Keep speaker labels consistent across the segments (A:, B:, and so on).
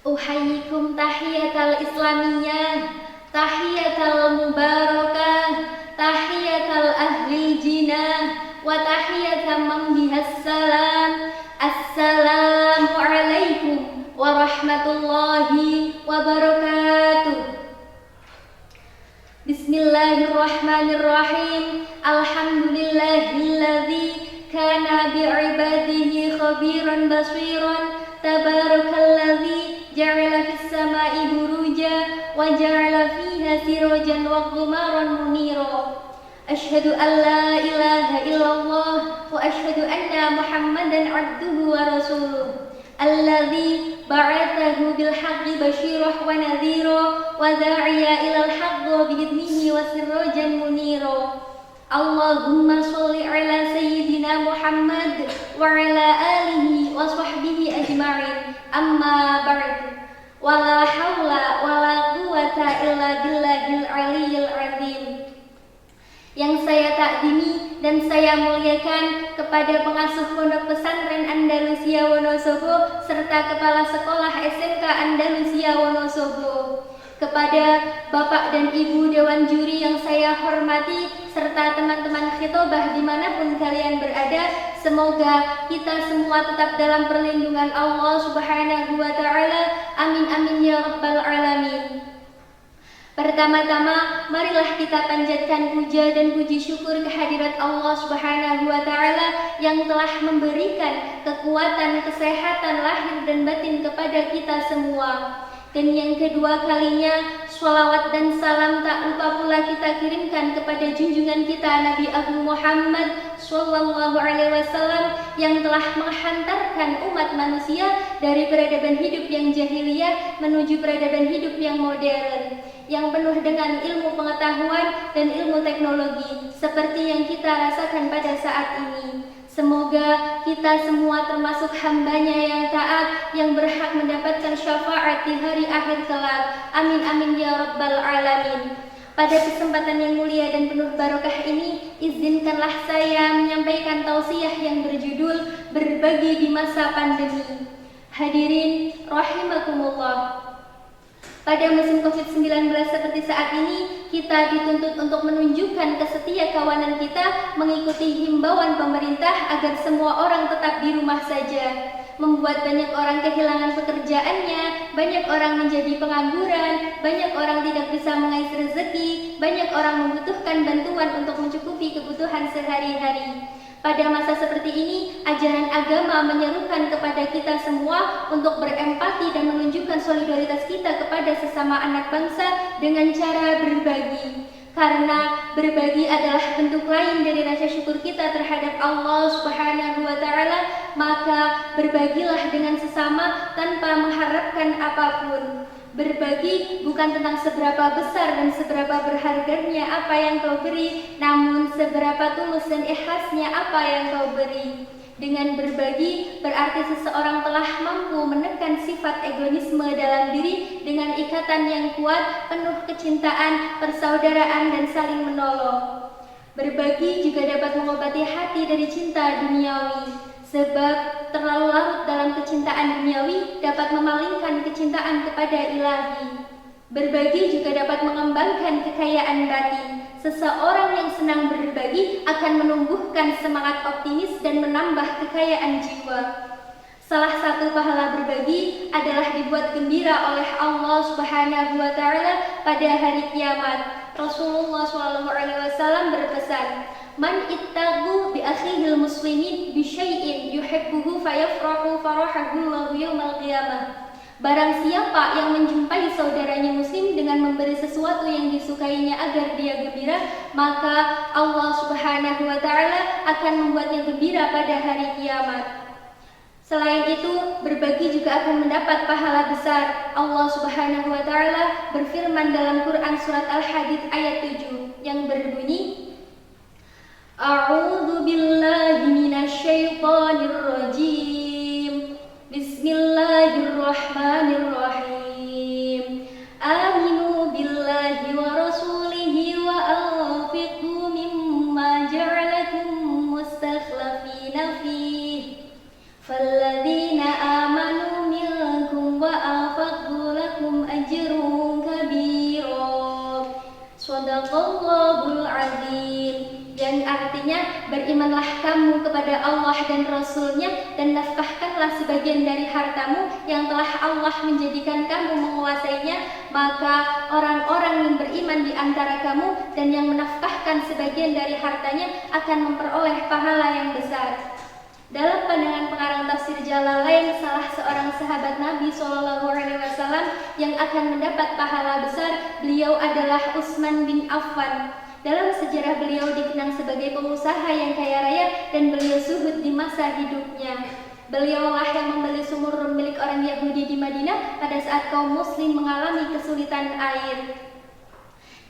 A: Uhayyikum tahiyatal islamiyah, tahiyatal mubarakah, tahiyatal ahlil jinah, wa tahiyatan man bihas salam. Assalamu alaikum warahmatullahi wabarakatuh. Bismillahirrahmanirrahim. Alhamdulillahilladzi kana bi'ibadihi khabiran basiran. Tabarakalladzi ja'ala fis sama'i buruja wa ja'ala fiha sirajan wa qamaran munira. Asyhadu an la ilaha illallah wa asyhadu anna Muhammadan abduhu wa rasuluh. Alladzi ba'athahu bil haqqi basyirah wa nadhira wa da'iya ilal haqqi bi'idnihi wa sirajan munira. Allahumma sholli ala sayyidina Muhammad wa ala alihi wa sahbihi ajma'in. Amma ba'd. Wala hawla wala quwata illa billahil aliyyil azim. Yang saya takdimi dan saya muliakan kepada pengasuh Pondok Pesantren Andalusia Wonosobo serta Kepala Sekolah SMK Andalusia Wonosobo, kepada Bapak dan Ibu Dewan Juri yang saya hormati, serta teman-teman khitobah dimanapun kalian berada, semoga kita semua tetap dalam perlindungan Allah Subhanahu wa Ta'ala. Amin amin ya rabbal alamin. Pertama-tama, marilah kita panjatkan puja dan puji syukur kehadirat Allah Subhanahu wa Ta'ala yang telah memberikan kekuatan, kesehatan lahir dan batin kepada kita semua. Dan yang kedua kalinya, sholawat dan salam tak lupa pula kita kirimkan kepada junjungan kita Nabi Agung Muhammad Sallallahu Alaihi Wasallam yang telah menghantarkan umat manusia dari peradaban hidup yang jahiliyah menuju peradaban hidup yang modern, yang penuh dengan ilmu pengetahuan dan ilmu teknologi seperti yang kita rasakan pada saat ini. Semoga kita semua termasuk hambanya yang taat, yang berhak mendapatkan syafaat di hari akhir kelak. Amin amin ya rabbal alamin. Pada kesempatan yang mulia dan penuh barokah ini, izinkanlah saya menyampaikan tausiah yang berjudul Berbagi di Masa Pandemi. Hadirin rahimakumullah. Pada musim COVID-19 seperti saat ini, kita dituntut untuk menunjukkan kesetia kawanan kita mengikuti himbauan pemerintah agar semua orang tetap di rumah saja. Membuat banyak orang kehilangan pekerjaannya, banyak orang menjadi pengangguran, banyak orang tidak bisa mengais rezeki, banyak orang membutuhkan bantuan untuk mencukupi kebutuhan sehari-hari. Pada masa seperti ini, ajaran agama menyerukan kepada kita semua untuk berempati dan menunjukkan solidaritas kita kepada sesama anak bangsa dengan cara berbagi. Karena berbagi adalah bentuk lain dari rasa syukur kita terhadap Allah Subhanahu wa Ta'ala, maka berbagilah dengan sesama tanpa mengharapkan apapun. Berbagi bukan tentang seberapa besar dan seberapa berharganya apa yang kau beri, namun seberapa tulus dan ikhlasnya apa yang kau beri. Dengan berbagi berarti seseorang telah mampu menekan sifat egoisme dalam diri dengan ikatan yang kuat, penuh kecintaan, persaudaraan dan saling menolong. Berbagi juga dapat mengobati hati dari cinta duniawi. Sebab terlalu larut dalam kecintaan duniawi dapat memalingkan kecintaan kepada ilahi. Berbagi juga dapat mengembangkan kekayaan batin. Seseorang yang senang berbagi akan menumbuhkan semangat optimis dan menambah kekayaan jiwa. Salah satu pahala berbagi adalah dibuat gembira oleh Allah Subhanahu wa Ta'ala pada hari kiamat. Rasulullah SAW berpesan, "Man ittagu bi akhihil muslimin bi syai'in yuhibbuhu fayafrahu farahahullahu yaumal qiyamah." Barang siapa yang menjumpai saudaranya muslim dengan memberi sesuatu yang disukainya agar dia gembira, maka Allah Subhanahu wa Ta'ala akan membuatnya gembira pada hari kiamat. Selain itu, berbagi juga akan mendapat pahala besar. Allah Subhanahu wa Ta'ala berfirman dalam Quran surat Al-Hadid ayat 7 yang berbunyi, A'udzu billahi minasyaitonir rajim. Bismillahirrahmanirrahim. Aminu billahi wa rasulihi wa anfiqu mimma ja'alakum mustakhlafina fihi. Falladzina amanu minkum wa anfaqu dan nafkahkanlah sebagian dari hartamu yang telah Allah menjadikan kamu menguasainya, maka orang-orang yang beriman di antara kamu dan yang menafkahkan sebagian dari hartanya akan memperoleh pahala yang besar. Dalam pandangan pengarang tafsir Jalalain, salah seorang sahabat Nabi SAW yang akan mendapat pahala besar, beliau adalah Utsman bin Affan. Dalam sejarah beliau dikenang sebagai pengusaha yang kaya raya dan beliau zuhud di masa hidupnya. Beliaulah yang membeli sumur milik orang Yahudi di Madinah pada saat kaum muslim mengalami kesulitan air.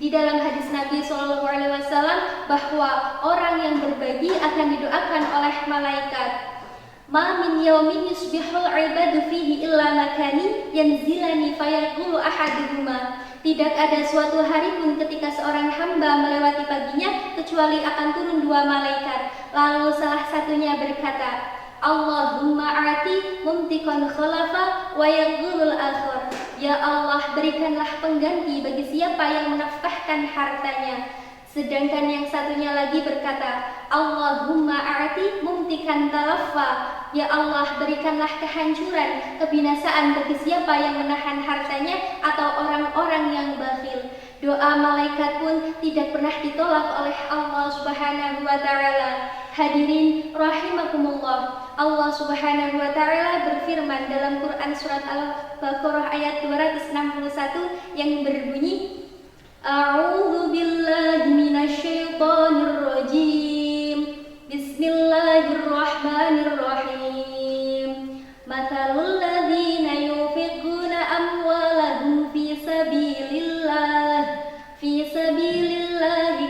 A: Di dalam hadis Nabi SAW bahwa orang yang berbagi akan didoakan oleh malaikat. Ma min yaumin yusbihul ibadu fihi illa makani yanzilani fayaqulu ahaduhuma. Tidak ada suatu hari pun ketika seorang hamba melewati paginya kecuali akan turun dua malaikat. Lalu salah satunya berkata, Allahumma a'ti mumtikon khalafa wa yaqulul akhir. Ya Allah, berikanlah pengganti bagi siapa yang menafkahkan hartanya. Sedangkan yang satunya lagi berkata, Allahumma a'ti mumtikan talaffa. Ya Allah, berikanlah kehancuran, kebinasaan bagi siapa yang menahan hartanya atau orang-orang yang bakhil. Doa malaikat pun tidak pernah ditolak oleh Allah Subhanahu wa taala. Hadirin rahimakumullah. Allah Subhanahu wa taala berfirman dalam Quran surat Al-Baqarah ayat 261 yang berbunyi, A'udzu billahi minasyaitonir rajim. Bismillahirrahmanirrahim. Matsalul ladzina yunfiquna amwalahum fi sabilillah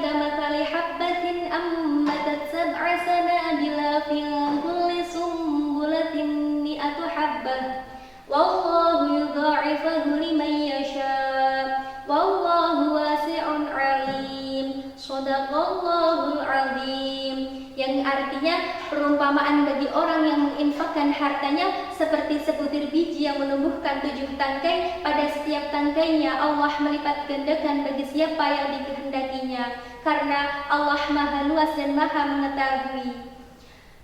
A: kamatsali habbatin ammatat sab'a sanabila fi kulli sumbulatin mi'atu habbah. Wallahu yudha'ifu liman yasha'. Wallahu wasi'un 'alim. Shadaqallahul 'azim. Yang artinya perumpamaan bagi orang yang menginfakkan hartanya seperti sebutir biji yang menumbuhkan 7 tangkai. Pada setiap tangkainya Allah melipat gandakan bagi siapa yang dikehendakinya, karena Allah Maha Luas dan Maha Mengetahui.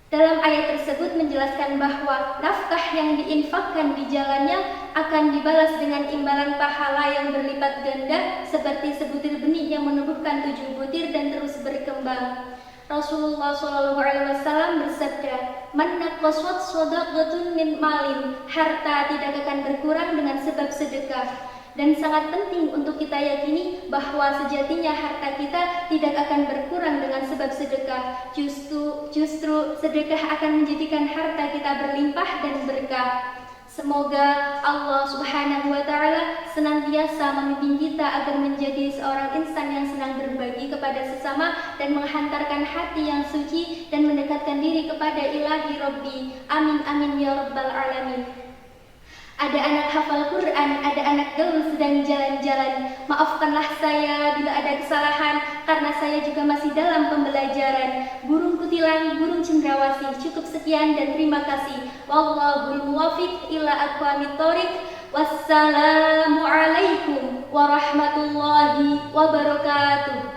A: Dalam ayat tersebut menjelaskan bahwa nafkah yang diinfakkan di jalannya akan dibalas dengan imbalan pahala yang berlipat ganda seperti sebutir benih yang menumbuhkan 7 butir dan terus berkembang. Rasulullah SAW bersabda, "Man naqasat shadaqatun min malin," harta tidak akan berkurang dengan sebab sedekah. Dan sangat penting untuk kita yakini bahwa sejatinya harta kita tidak akan berkurang dengan sebab sedekah. Justru sedekah akan menjadikan harta kita berlimpah dan berkah. Semoga Allah Subhanahu wa taala senantiasa memimpin kita agar menjadi seorang insan yang senang berbagi kepada sesama dan menghantarkan hati yang suci dan mendekatkan diri kepada Ilahi Rabbi. Amin amin ya rabbal alamin. Ada anak hafal Quran, ada anak gaul sedang jalan-jalan. Maafkanlah saya bila ada kesalahan, karena saya juga masih dalam pembelajaran. Burung kutilang, burung cendrawasih. Cukup sekian dan terima kasih. Wallahul muwaffiq ila aqwamit thoriq. Wassalamualaikum warahmatullahi wabarakatuh.